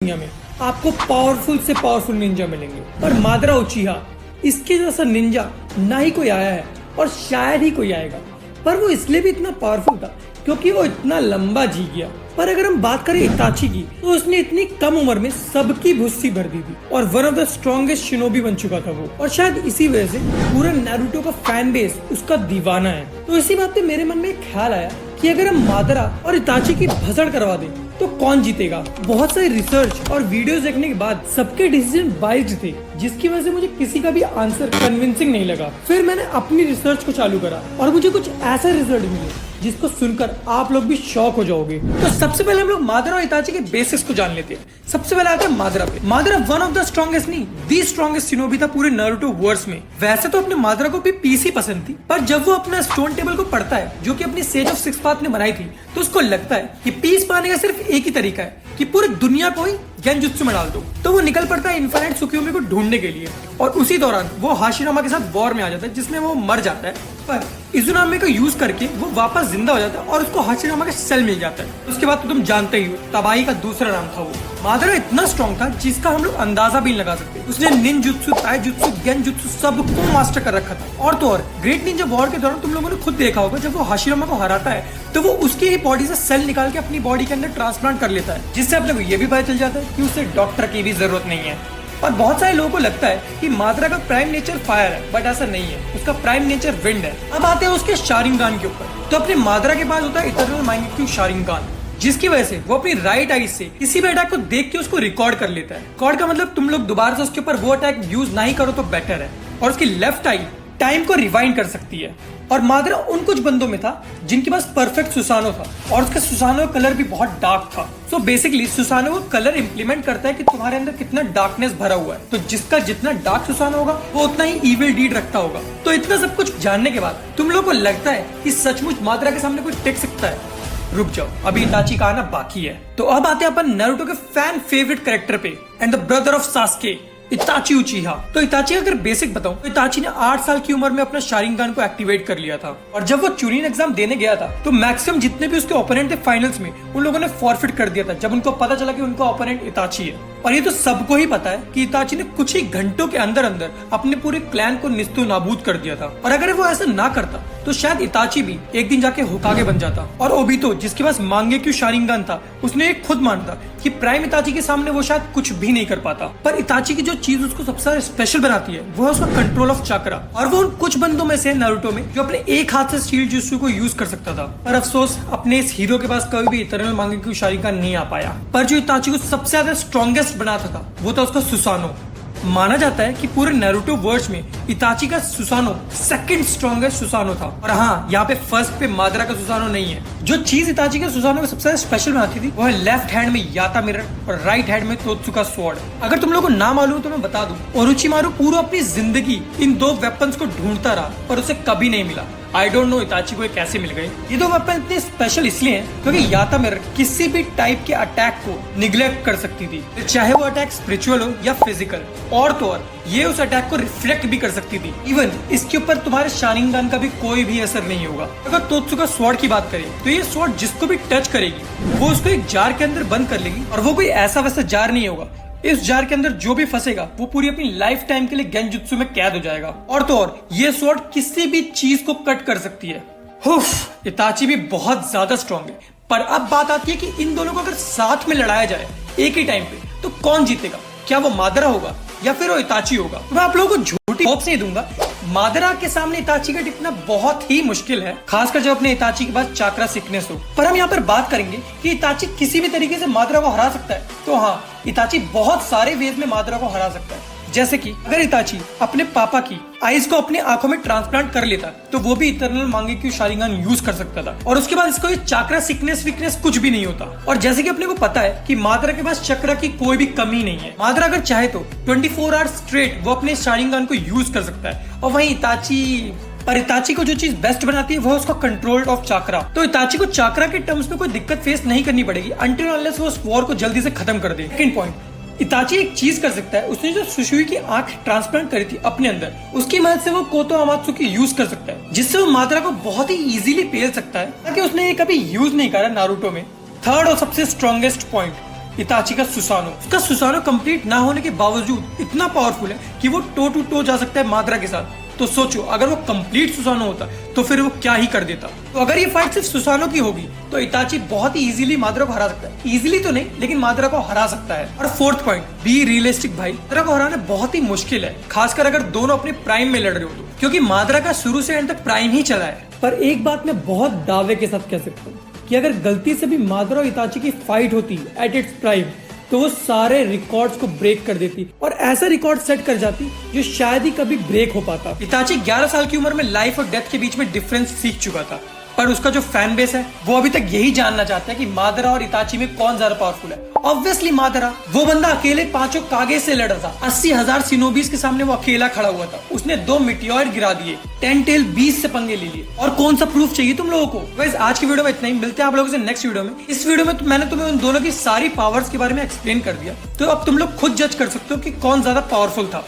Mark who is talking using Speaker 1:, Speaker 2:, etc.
Speaker 1: दुनिया में आपको पावरफुल से पावरफुल निंजा मिलेंगे, पर मादरा उचिहा इसके जैसा निंजा ना ही कोई आया है और शायद ही कोई आएगा। पर वो इसलिए भी इतना पावरफुल था क्योंकि वो इतना लंबा जी गया। पर अगर हम बात करें इताची की, तो उसने इतनी कम उम्र में सबकी भुस्सी भर दी थी और one of the strongest shinobi बन चुका था वो। और शायद इसी वजह से पूरा नारुतो का फैन बेस उसका दीवाना है। तो इसी बात पे मेरे मन में एक ख्याल आया कि अगर हम मादरा और इताची की भसड़ करवा दें तो कौन जीतेगा। बहुत सारी रिसर्च और वीडियोस देखने के बाद सबके डिसीजन बाइज्ड थे, जिसकी वजह से मुझे किसी का भी आंसर कन्विंसिंग नहीं लगा। फिर मैंने अपनी रिसर्च को चालू करा और मुझे कुछ ऐसे रिजल्ट मिले जिसको सुनकर आप लोग भी शॉक हो जाओगे। तो सबसे पहले हम लोग मादरा और इताची के बेसिक्स को जान लेते हैं। सबसे पहले आता है मादरा पे। मादरा वन ऑफ द स्ट्रॉन्गेस्ट नहीं, दी स्ट्रॉन्गेस्ट शिनोबी था पूरे नारुतो वर्स में। वैसे तो अपने मादरा को भी पीसी पसंद थी, पर जब वो अपना स्टोन टेबल को पढ़ता है जो कि अपनी सेज ऑफ सिक्स पाथ ने बनाई थी, तो उसको लगता है कि पीस पाने का सिर्फ एक ही तरीका है कि पूरी दुनिया को ही गेंजुत्सु में डाल दो। तो वो निकल पड़ता है इन्फिनिट सुकियोमी को ढूंढने के लिए और उसी दौरान वो हाशिरामा के साथ वॉर में आ जाता है जिसमें वो मर जाता है। पर इजुनामे को यूज करके वो वापस जिंदा हो जाता है और उसको हाशिरामा का सेल मिल जाता है। उसके बाद तो तुम जानते ही हो, तबाही का दूसरा नाम था वो। मादरा इतना स्ट्रॉन्ग था जिसका हम लोग अंदाजा भी नहीं लगा सकते। उसने निंजुत्सु, ताइजुत्सु, गेंजुत्सु सबको मास्टर कर रखा था। और तो और ग्रेट निंजा वॉर के दौरान तुम लोगों ने खुद देखा होगा, जब वो हाशिरामा को हराता है तो वो उसकी ही बॉडी से सेल निकाल के अपनी बॉडी के अंदर ट्रांसप्लांट कर लेता है, जिससे अपने को ये भी पता चल जाता है कि उसे डॉक्टर की भी जरूरत नहीं है। और बहुत सारे लोगों को लगता है कि मादरा का प्राइम नेचर फायर है, बट ऐसा नहीं है। उसका प्राइम नेचर विंड है। अब आते हैं उसके शारिंगान के ऊपर। तो अपने मादरा के पास होता है इटर्नल मांगेक्यू शारिंगान, जिसकी वजह से वो अपनी राइट आई से किसी भी अटैक को देख के उसको रिकॉर्ड कर लेता है। रिकॉर्ड का मतलब तुम लोग दोबारा से उसके ऊपर वो अटैक यूज ना ही करो तो बेटर है। और उसकी लेफ्ट आई टाइम को रिवाइंड कर सकती है। और मादरा उन कुछ बंदों में था जिनके पास परफेक्ट सुसानो था और उसका सुसानो का कलर भी बहुत डार्क था। सो बेसिकली सुसानो का कलर इंप्लीमेंट करता है कि तुम्हारे अंदर कितना डार्कनेस भरा हुआ है। तो जिसका जितना डार्क सुसानो होगा वो उतना ही इविल डीड रखता होगा। तो इतना सब कुछ जानने के बाद तुम लोग को लगता है कि सचमुच मादरा के सामने कोई टिक सकता है? रुक जाओ, अभी इताची का आना बाकी है। तो अब आते हैं अपन नारुतो के फैन फेवरेट कैरेक्टर पे, and the brother of Sasuke, इताची उचिहा। तो इताची अगर बेसिक बताऊं तो इताची ने 8 साल की उम्र में अपना शारिंगान को एक्टिवेट कर लिया था। और जब वो चुनिन एग्जाम देने गया था तो मैक्सिमम जितने भी उसके ओपोनेंट थे फाइनल्स में, उन लोगों ने फॉरफिट कर दिया था जब उनको पता चला कि उनका ओपोनेंट इताची है। और ये तो सबको ही पता है कि इताची ने कुछ ही घंटों के अंदर अंदर अपने पूरे क्लैन को निस्तु नाबूद कर दिया था। और अगर वो ऐसा ना करता तो शायद इताची भी एक दिन जाके होकागे बन जाता। और ओबितो, जिसके पास मांगेक्यू शारिंगान था, उसने एक खुद मानता कि प्राइम इताची के सामने वो शायद कुछ भी नहीं कर पाता। पर इताची की जो चीज उसको सबसे ज्यादा स्पेशल बनाती है वो है उसका कंट्रोल ऑफ चक्रा। और वो उन कुछ बंदों में से नारुतो में जो अपने एक हाथ से शील्ड जुत्सु को यूज कर सकता था। पर अफसोस अपने इस हीरो के पास कभी भी इटर्नल मांगेक्यू शारिंगान नहीं आ पाया। पर जो इताची को सबसे ज्यादा स्ट्रॉन्गेस्ट बनाता था वो था उसका सुसानो। माना जाता है कि पूरे नारुतो वर्स में इताची का सुसानो सेकंड स्ट्रॉन्गेस्ट सुसानो था। और हाँ, यहाँ पे फर्स्ट पे मादरा का सुसानो नहीं है। जो चीज इताची के सुसानो को सबसे स्पेशल बनाती थी वो है लेफ्ट हैंड में याता मिरर और राइट हैंड में तोत्सुका स्वॉर्ड। अगर तुम लोगों को ना मालूम तो मैं बता दूं, ओरोचिमारू पूरा अपनी जिंदगी इन दो वेपन्स को ढूंढता रहा पर उसे कभी नहीं मिला। आई डोंट नो इताची को ये कैसे मिल गए। ये दो वेपन इतने स्पेशल इसलिए हैं क्योंकि याता मिरर किसी भी टाइप के अटैक को निग्लेक्ट कर सकती थी, चाहे वो अटैक स्पिरिचुअल हो या फिजिकल। और तो और ये उस अटैक को रिफ्लेक्ट भी कर सकती थी। इवन इसके ऊपर तुम्हारे शारिंगान का भी कोई भी असर नहीं होगा। अगर तोत्सुका स्वॉर्ड की बात करें तो ये स्वॉर्ड जिसको भी टच करेगी वो उसको एक जार के अंदर बंद कर लेगी। और वो कोई ऐसा वैसा जार नहीं होगा, इस जार के अंदर जो भी फंसेगा वो पूरी अपनी लाइफ टाइम के लिए गेंजुत्सु में कैद हो जाएगा। और तो और ये स्वॉर्ड किसी भी चीज को कट कर सकती है। इताची भी बहुत ज्यादा स्ट्रॉन्ग है। पर अब बात आती है कि इन दोनों को अगर साथ में लड़ाया जाए एक ही टाइम पे तो कौन जीतेगा? क्या वो मादरा होगा या फिर वो इताची होगा? तो मैं आप लोगों को झूठी होप्स नहीं दूंगा। मादरा के सामने इताची का टिकना बहुत ही मुश्किल है, खासकर जब अपने इताची के पास चाक्रा सिकनेस हो। पर हम यहाँ पर बात करेंगे कि इताची किसी भी तरीके से मादरा को हरा सकता है। तो हाँ, इताची बहुत सारे वेज में मादरा को हरा सकता है। जैसे कि अगर इताची अपने पापा की आईज को अपने आंखों में ट्रांसप्लांट कर लेता तो वो भी इटर्नल मांगेक्यू शारिंगान यूज कर सकता था। और उसके बाद इसको ये चाक्रा सिकनेस विकनेस कुछ भी नहीं होता। और जैसे कि अपने को पता है कि मादरा के पास चक्रा की कोई भी कमी नहीं है। मादरा अगर चाहे तो 24 आवर्स स्ट्रेट वो अपने शारिंगान को यूज कर सकता है। और वहीं इताची को जो चीज बेस्ट बनाती है वो है उसका कंट्रोल ऑफ चाक्रा। तो इताची को चाक्रा के टर्म्स में कोई दिक्कत फेस नहीं करनी पड़ेगी अनटिल अनलेस वो उस वॉर को जल्दी से खत्म कर दे। सेकंड पॉइंट, इताची एक चीज कर सकता है। उसने जो सुशुई की आंख ट्रांसप्लांट करी थी अपने अंदर, उसकी मदद से वो कोतो अमात्सुकी यूज कर सकता है, जिससे वो मादरा को बहुत ही इजीली पेल सकता है, ताकि उसने ये कभी यूज नहीं करा नारुतो में। थर्ड और सबसे स्ट्रॉन्गेस्ट पॉइंट, इताची का सुसानो। उसका सुसानो कंप्लीट ना होने के बावजूद इतना पावरफुल है कि वो टो टू टो जा सकता है माद्रा के साथ। तो सोचो अगर वो कंप्लीट सुसानो होता तो फिर वो क्या ही कर देता। तो अगर ये फाइट सिर्फ सुसानो की होगी तो इताची बहुत ही इजीली माद्रा को हरा सकता है। इजीली तो नहीं, लेकिन माद्रा को हरा सकता है। और फोर्थ पॉइंट, बी रियलिस्टिक भाई। माद्रा को हराना बहुत ही मुश्किल है, खासकर अगर दोनों अपने प्राइम में लड़ रहे हो तो, क्योंकि माद्रा का शुरू से एंड तक प्राइम ही चला है। पर एक बात मैं बहुत दावे के साथ कह सकता हूँ कि अगर गलती से भी माद्रा और इताची की फाइट होती एट इट्स प्राइम तो वो सारे रिकॉर्ड्स को ब्रेक कर देती और ऐसा रिकॉर्ड सेट कर जाती जो शायद ही कभी ब्रेक हो पाता। इताची 11 साल की उम्र में लाइफ और डेथ के बीच में डिफरेंस सीख चुका था, पर उसका जो फैन बेस है वो अभी तक यही जानना चाहता है कि माद्रा और इताची में कौन ज्यादा पावरफुल है। ऑब्वियसली माद्रा। वो बंदा अकेले 5 कागे से लड़ रहा था। 80,000 सिनोबीज के सामने वो अकेला खड़ा हुआ था। उसने 2 मिटियोर गिरा दिए, 10 टेल 20 से पंगे ले लिए। और कौन सा प्रूफ चाहिए तुम लोगों को। गाइस आज की वीडियो में इतना ही, मिलते हैं आप लोगों से नेक्स्ट वीडियो में। इस वीडियो में मैंने तुम्हें उन दोनों की सारी पावर्स के बारे में एक्सप्लेन कर दिया, तो अब तुम लोग खुद जज कर सकते हो कि कौन ज्यादा पावरफुल था।